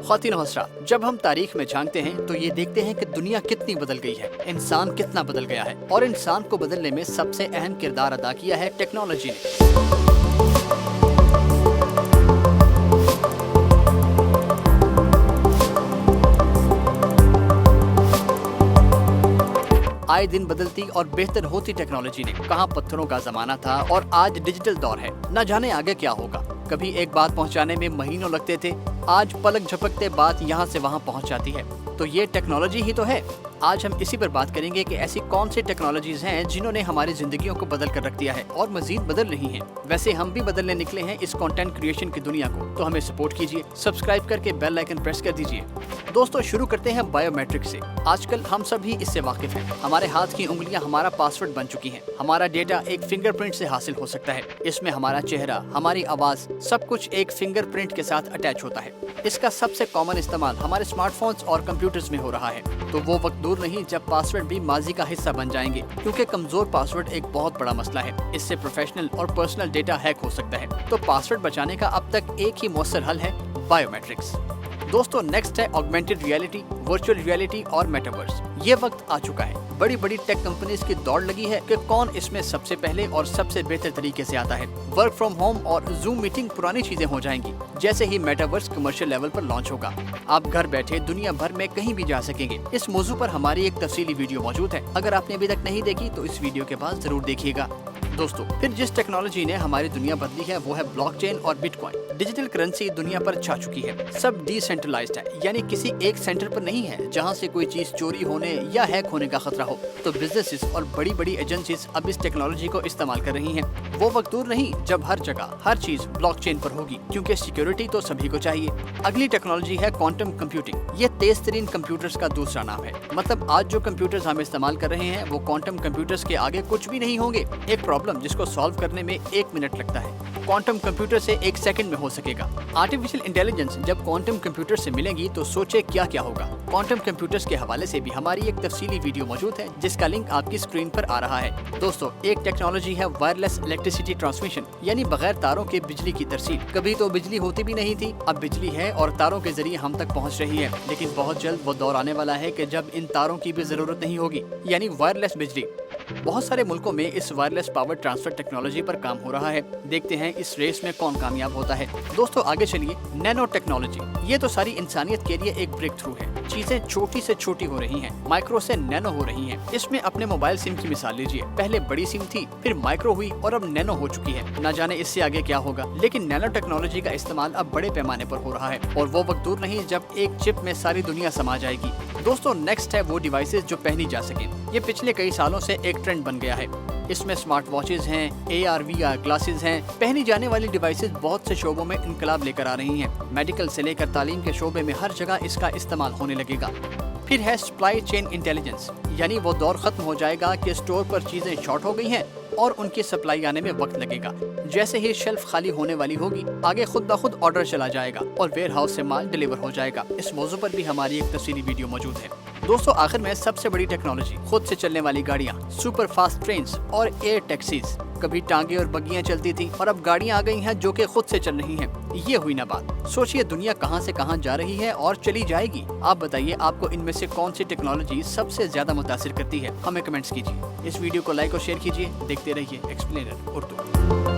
ख्वातीन और हज़रात, जब हम तारीख में झांकते हैं तो ये देखते हैं कि दुनिया कितनी बदल गई है, इंसान कितना बदल गया है और इंसान को बदलने में सबसे अहम किरदार अदा किया है टेक्नोलॉजी ने। आए दिन बदलती और बेहतर होती टेक्नोलॉजी ने कहाँ पत्थरों का जमाना था और आज डिजिटल दौर है। न जाने आगे क्या होगा। कभी एक बात पहुंचाने में महीनों लगते थे, आज पलक झपकते बात यहाँ से वहाँ पहुँच जाती है। तो ये टेक्नोलॉजी ही तो है। आज हम इसी पर बात करेंगे कि ऐसी कौन सी टेक्नोलॉजीज हैं जिन्होंने हमारी जिंदगियों को बदल कर रख दिया है और मजीद बदल रही हैं। वैसे हम भी बदलने निकले हैं इस कंटेंट क्रिएशन की दुनिया को, तो हमें सपोर्ट कीजिए, सब्सक्राइब करके बेल आइकन प्रेस कर दीजिए। दोस्तों, शुरू करते हैं बायोमेट्रिक से। आजकल हम सभी इससे वाकिफ हैं। हमारे हाथ की उंगलियां हमारा पासवर्ड बन चुकी हैं। हमारा डेटा एक फिंगरप्रिंट से हासिल हो सकता है। इसमें हमारा चेहरा, हमारी आवाज, सब कुछ एक फिंगरप्रिंट के साथ अटैच होता है। इसका सबसे कॉमन इस्तेमाल हमारे स्मार्टफोन्स और कंप्यूटर्स में हो रहा है। तो वो वक्त दूर नहीं जब पासवर्ड भी माजी का हिस्सा बन जाएंगे, क्योंकि कमजोर पासवर्ड एक बहुत बड़ा मसला है। इससे प्रोफेशनल और पर्सनल डेटा हैक हो सकता है। तो पासवर्ड बचाने का अब तक एक ही मौसर हल है, बायोमेट्रिक्स। दोस्तों, नेक्स्ट है ऑगमेंटेड रियलिटी, वर्चुअल रियलिटी और मेटावर्स। ये वक्त आ चुका है। बड़ी बड़ी टेक कंपनीज की दौड़ लगी है कि कौन इसमें सबसे पहले और सबसे बेहतर तरीके से आता है। वर्क फ्रॉम होम और जूम मीटिंग पुरानी चीजें हो जाएंगी जैसे ही मेटावर्स कमर्शियल लेवल पर लॉन्च होगा। आप घर बैठे दुनिया भर में कहीं भी जा सकेंगे। इस मौजू पर हमारी एक तफसीली वीडियो मौजूद है। अगर आपने अभी तक नहीं देखी तो इस वीडियो के बाद जरूर देखिएगा। दोस्तों, फिर जिस टेक्नोलॉजी ने हमारी दुनिया बदली है वो है ब्लॉकचेन और बिटकॉइन। डिजिटल करेंसी दुनिया पर छा चुकी है। सब डिसेंट्रलाइज्ड है, यानी किसी एक सेंटर पर नहीं है जहां से कोई चीज चोरी होने या हैक होने का खतरा हो। तो बिजनेसेस और बड़ी बड़ी एजेंसीज अब इस टेक्नोलॉजी को इस्तेमाल कर रही हैं। वो वक्त दूर नहीं जब हर जगह हर चीज ब्लॉकचेन पर होगी, क्योंकि सिक्योरिटी तो सभी को चाहिए। अगली टेक्नोलॉजी है क्वांटम कंप्यूटिंग। ये तेज तरीन कंप्यूटर्स का दूसरा नाम है। मतलब आज जो कंप्यूटर्स हम इस्तेमाल कर रहे हैं वो क्वांटम कंप्यूटर्स के आगे कुछ भी नहीं होंगे। एक प्रॉब्लम जिसको सॉल्व करने में 1 मिनट लगता है, क्वांटम कंप्यूटर से 1 सेकंड में हो सकेगा। आर्टिफिशियल इंटेलिजेंस जब क्वांटम कंप्यूटर से मिलेगी तो सोचे क्या क्या होगा। क्वांटम कंप्यूटर्स के हवाले से भी हमारी एक तफसीली वीडियो मौजूद है जिसका लिंक आपकी स्क्रीन पर आ रहा है। दोस्तों, एक टेक्नोलॉजी है वायरलेस इलेक्ट्रिसिटी ट्रांसमिशन, यानी बगैर तारों के बिजली की तरसील। कभी तो बिजली होती भी नहीं थी, अब बिजली है और तारों के जरिए हम तक पहुंच रही है। लेकिन बहुत जल्द वो दौर आने वाला है कि जब इन तारों की भी जरूरत नहीं होगी, यानी वायरलेस बिजली। बहुत सारे मुल्कों में इस वायरलेस पावर ट्रांसफर टेक्नोलॉजी पर काम हो रहा है। देखते हैं इस रेस में कौन कामयाब होता है। दोस्तों, आगे चलिए। नैनो टेक्नोलॉजी, ये तो सारी इंसानियत के लिए एक ब्रेक थ्रू है। चीजें छोटी से छोटी हो रही हैं, माइक्रो से नैनो हो रही हैं। इसमें अपने मोबाइल सिम की मिसाल लीजिए। पहले बड़ी सिम थी, फिर माइक्रो हुई और अब नैनो हो चुकी है। न जाने इससे आगे क्या होगा, लेकिन नैनो टेक्नोलॉजी का इस्तेमाल अब बड़े पैमाने पर हो रहा है और वो वक्त दूर नहीं जब एक चिप में सारी दुनिया समा जाएगी। दोस्तों, नेक्स्ट है वो डिवाइसेस जो पहनी जा सके। ये पिछले कई सालों से एक ट्रेंड बन गया है। इसमें स्मार्ट वॉचेज हैं, AR VR ग्लासेस हैं। पहनी जाने वाली डिवाइसेस बहुत से शोबों में इनकलाब लेकर आ रही हैं। मेडिकल से लेकर तालीम के शोबे में हर जगह इसका इस्तेमाल होने लगेगा। फिर है सप्लाई चेन इंटेलिजेंस, यानी वो दौर खत्म हो जाएगा कि स्टोर पर चीजें शॉर्ट हो गई हैं और उनकी सप्लाई आने में वक्त लगेगा। जैसे ही शेल्फ खाली होने वाली होगी, आगे खुद ब खुद ऑर्डर चला जाएगा और वेयर हाउस से माल डिलीवर हो जाएगा। इस मौजू पर भी हमारी एक तफसीली वीडियो मौजूद है। दोस्तों, आखिर में सबसे बड़ी टेक्नोलॉजी, खुद से चलने वाली गाड़ियाँ, सुपर फास्ट ट्रेन्स और एयर टैक्सीज। कभी टांगे और बग्गियां चलती थी और अब गाड़ियां आ गई हैं जो कि खुद से चल रही हैं। ये हुई ना बात। सोचिए दुनिया कहां से कहां जा रही है और चली जाएगी। आप बताइए, आपको इनमें से कौन सी टेक्नोलॉजी सबसे ज्यादा मुतासिर करती है? हमें कमेंट्स कीजिए। इस वीडियो को लाइक और शेयर कीजिए। देखते रहिए एक्सप्लेनर उर्दू।